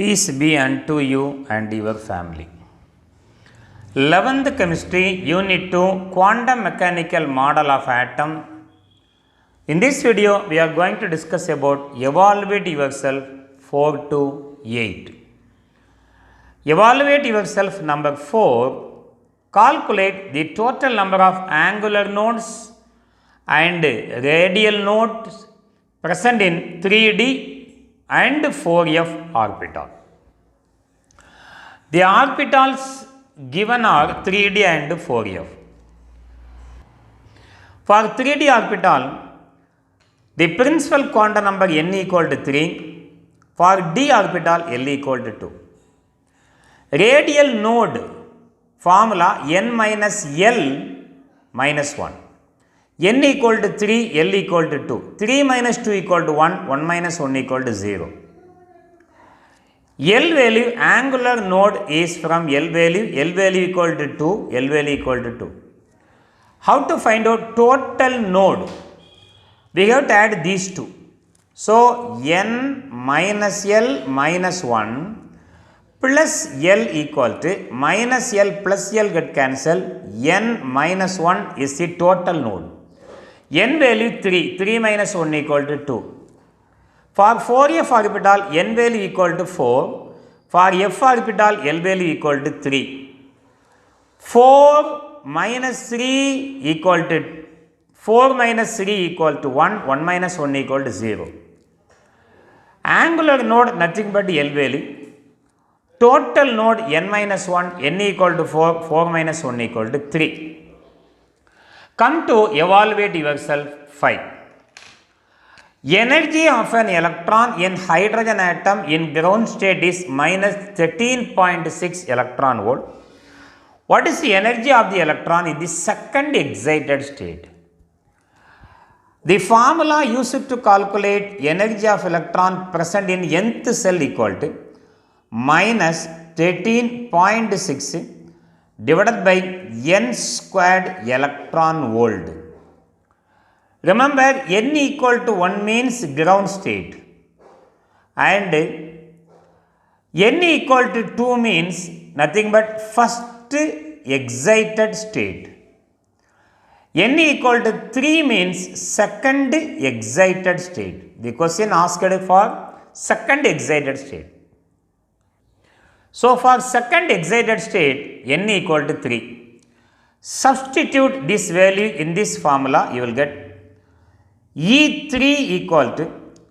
Peace be unto you and your family. 11th Chemistry, Unit 2, Quantum Mechanical Model of Atom. In this video, we are going to discuss about Evaluate Yourself 4 to 8. Evaluate Yourself number 4, calculate the total number of angular nodes and radial nodes present in 3D and 4f orbital. The orbitals given are 3D and 4f. For 3D orbital, the principal quantum number n equal to 3. For d orbital, l equal to 2. Radial node formula n minus l minus 1. n equal to 3, l equal to 2. 3 minus 2 equal to 1, 1 minus 1 equal to 0. L value, angular node is from L value equal to 2, L value equal to 2. How to find out total node? We have to add these two. So, n minus L minus 1 plus L equal to minus L plus L get cancelled. N minus 1 is the total node. N value 3, 3 minus 1 equal to 2. For 4f orbital, n value equal to 4. For f orbital, L value equal to 3. 4 minus 3 equal to 4 minus 3 equal to 1, 1 minus 1 equal to 0. Angular node nothing but L value. Total node n minus 1, n equal to 4, 4 minus 1 equal to 3. Come to evaluate yourself 5. Energy of an electron in hydrogen atom in ground state is minus 13.6 electron volt. What is the energy of the electron in the second excited state? The formula used to calculate energy of electron present in nth cell equal to minus 13.6 divided by n squared electron volt. Remember, n equal to 1 means ground state and n equal to 2 means nothing but first excited state. n equal to 3 means second excited state. The question asked for second excited state. So, for second excited state, n equal to 3. Substitute this value in this formula, you will get E3 equal to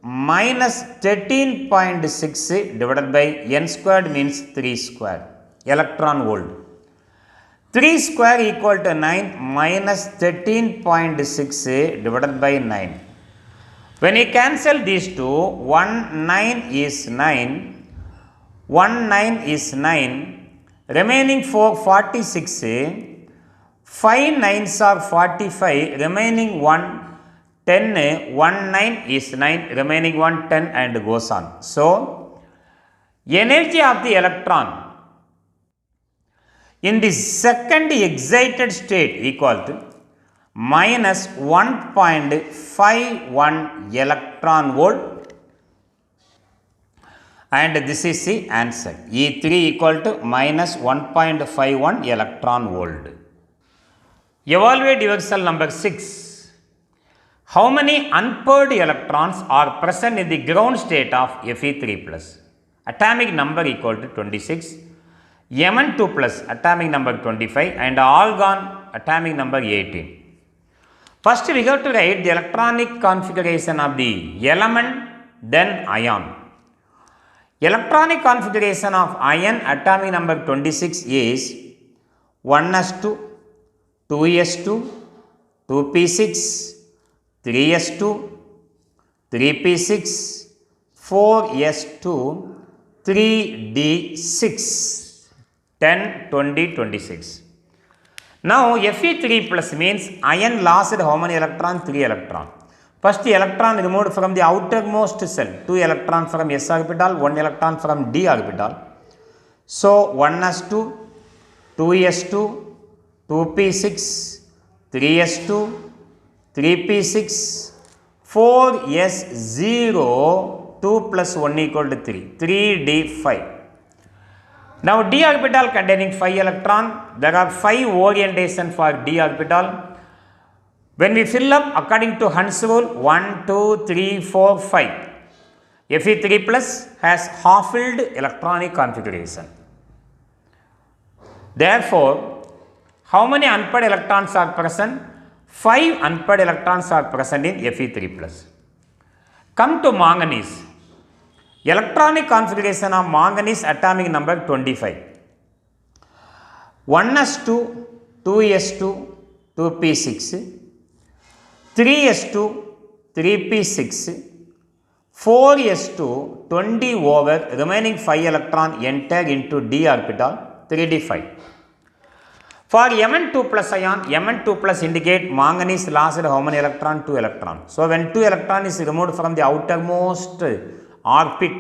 minus 13.6 divided by n squared means 3 square electron volt. 3 square equal to 9 minus 13.6 divided by 9. When you cancel these two, 1 9 is 9, 1 9 is 9, remaining 4 46, 5 9s are 45, remaining 1 10, 1 9 is 9, remaining 1 10 and goes on. So, energy of the electron in the second excited state equal to minus 1.51 electron volt, and this is the answer. E3 equal to minus 1.51 electron volt. Evaluate yourself number 6. How many unpaired electrons are present in the ground state of Fe3+? Atomic number equal to 26, Mn2+, atomic number 25, and argon atomic number 18. First, we have to write the electronic configuration of the element, then ion. Electronic configuration of ion atomic number 26 is 1s2, 2s2, 2p6, 3s2, 3p6, 4s2, 3d6, 10, 20, 26. Now, Fe3 plus means ion lost how many electron? 3 electron. First electron removed from the outermost cell, 2 electron from s orbital, 1 electron from d orbital. So, 1s2, 2s2, 2p6, 3s2, 3p6, 4s0, 2 plus 1 equal to 3, 3d5. Now d orbital containing 5 electron, there are 5 orientation for d orbital. When we fill up according to Hund's rule, 1, 2, 3, 4, 5. Fe3 plus has half-filled electronic configuration. Therefore, how many unpaired electrons are present? 5 unpaired electrons are present in Fe3 plus. Come to manganese. Electronic configuration of manganese atomic number 25. 1s2, 2s2, 2p6, 3s2, 3p6, 4s2, 20 over remaining 5 electron enter into d orbital 3d5. For Mn2 plus ion, Mn2 plus indicate manganese lost how many electron? 2 electron. So when 2 electron is removed from the outermost orbit,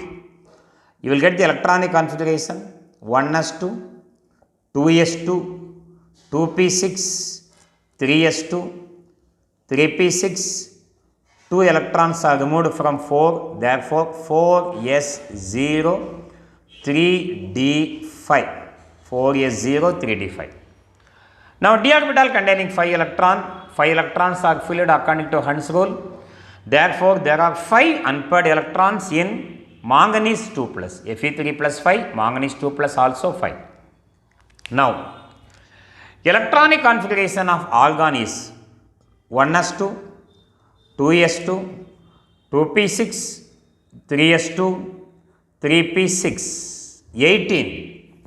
you will get the electronic configuration 1s2, 2s2, 2p6, 3s2, 3p6, 2 electrons are removed from 4, therefore 4s0, 3d5, 4s0, 3d5. Now d orbital containing 5 electrons are filled according to Hund's rule. Therefore, there are 5 unpaired electrons in manganese 2 plus, Fe3 plus 5, manganese 2 plus also 5. Now, electronic configuration of argon is 1s2, 2s2, 2p6, 3s2, 3p6, 18.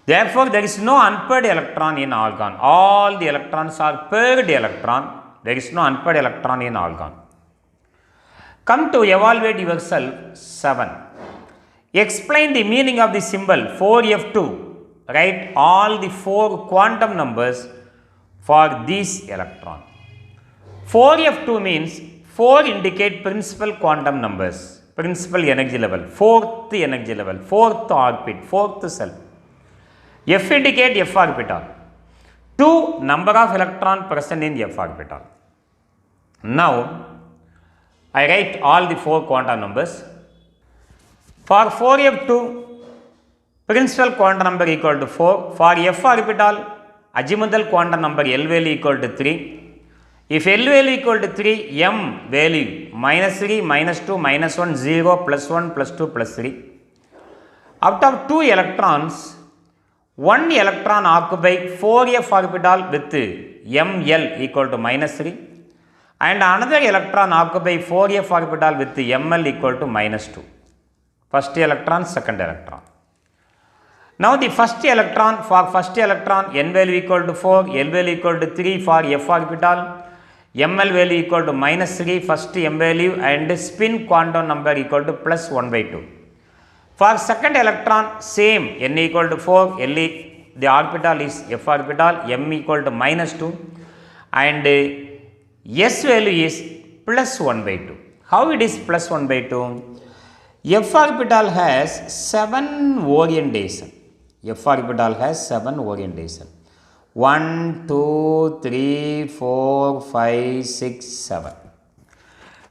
Therefore, there is no unpaired electron in argon. All the electrons are paired electron. There is no unpaired electron in argon. Come to evaluate yourself 7. Explain the meaning of the symbol 4f2. Write all the 4 quantum numbers for this electron. 4f2 means 4 indicate principal quantum numbers, principal energy level, 4th energy level, 4th orbit, 4th cell. F indicate f orbital. 2 number of electron present in f orbital. Now, I write all the 4 quantum numbers. For 4f2, principal quantum number equal to 4. For f orbital, azimuthal quantum number L value equal to 3. If L value equal to 3, M value minus 3, minus 2, minus 1, 0, plus 1, plus 2, plus 3. Out of 2 electrons, 1 electron occupy 4f orbital with ML equal to minus 3 and another electron occupy 4f orbital with ML equal to minus 2. First electron, second electron. Now the first electron, for first electron n value equal to 4, L value equal to 3 for f orbital, ML value equal to minus 3 first M value and spin quantum number equal to plus 1 by 2. For second electron, same n equal to 4, the orbital is f orbital, m equal to minus 2 and s value is plus 1 by 2. How it is plus 1 by 2? F orbital has 7 orientation. F orbital has 7 orientation. 1, 2, 3, 4, 5, 6, 7.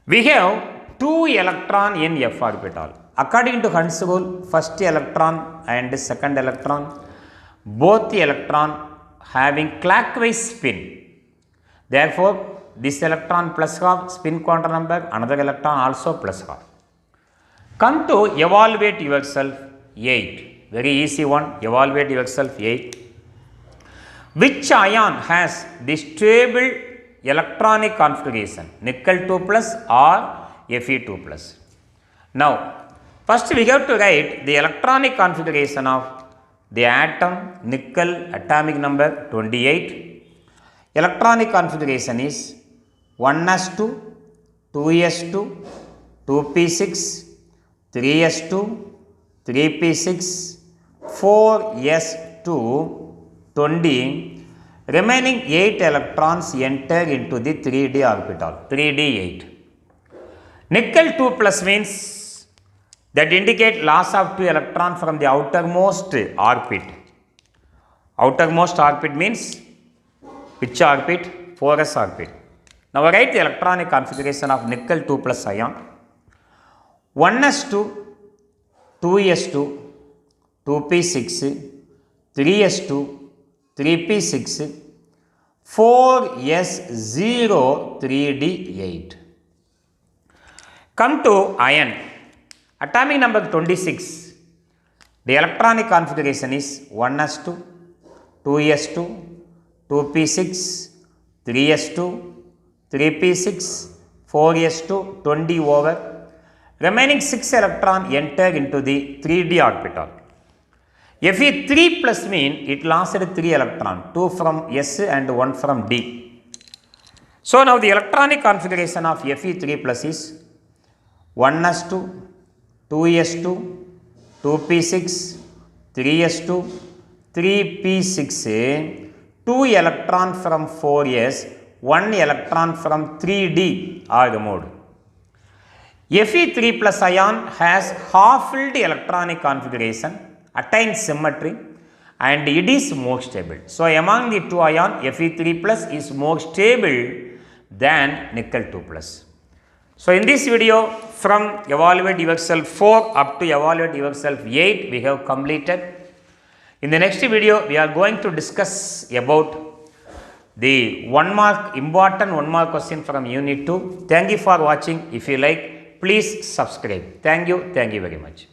We have 2 electron in f orbital. According to Hund's rule, first electron and second electron, both the electron having clockwise spin. Therefore, this electron plus half spin quantum number, another electron also plus half. Come to evaluate yourself 8. Very easy one. Evaluate yourself 8. Which ion has the stable electronic configuration? Nickel 2 plus or Fe2 plus? Now, first we have to write the electronic configuration of the atom nickel atomic number 28. Electronic configuration is 1s2, 2s2, 2p6, 3s2, 3p6, 4s2, 20. Remaining 8 electrons enter into the 3d orbital, 3d8. Nickel 2 plus means that indicate loss of 2 electron from the outermost orbit. Outermost orbit means which orbit? 4s orbit. Now write the electronic configuration of nickel 2 plus ion. 1s2, 2s2, 2p6, 3s2, 3p6, 4s0, 3d8. Come to iron. Atomic number 26. The electronic configuration is 1s2, 2s2, 2p6, 3s2, 3p6, 4s2, 20 over. Remaining 6 electron enter into the 3d orbital. Fe3 plus mean it lost 3 electron, 2 from s and 1 from d. So now the electronic configuration of Fe3 plus is 1s2, 2s2, 2p6, 3s2, 3p6, 2 electron from 4s, 1 electron from 3d are removed. Fe3 plus ion has half-filled electronic configuration, attains symmetry, and it is more stable. So among the two ion, Fe3 plus is more stable than nickel 2 plus. So in this video, from evaluate yourself 4 up to evaluate yourself 8, we have completed. In the next video, we are going to discuss about the important 1 mark question from unit 2. Thank you for watching. If you like, please subscribe. Thank you very much.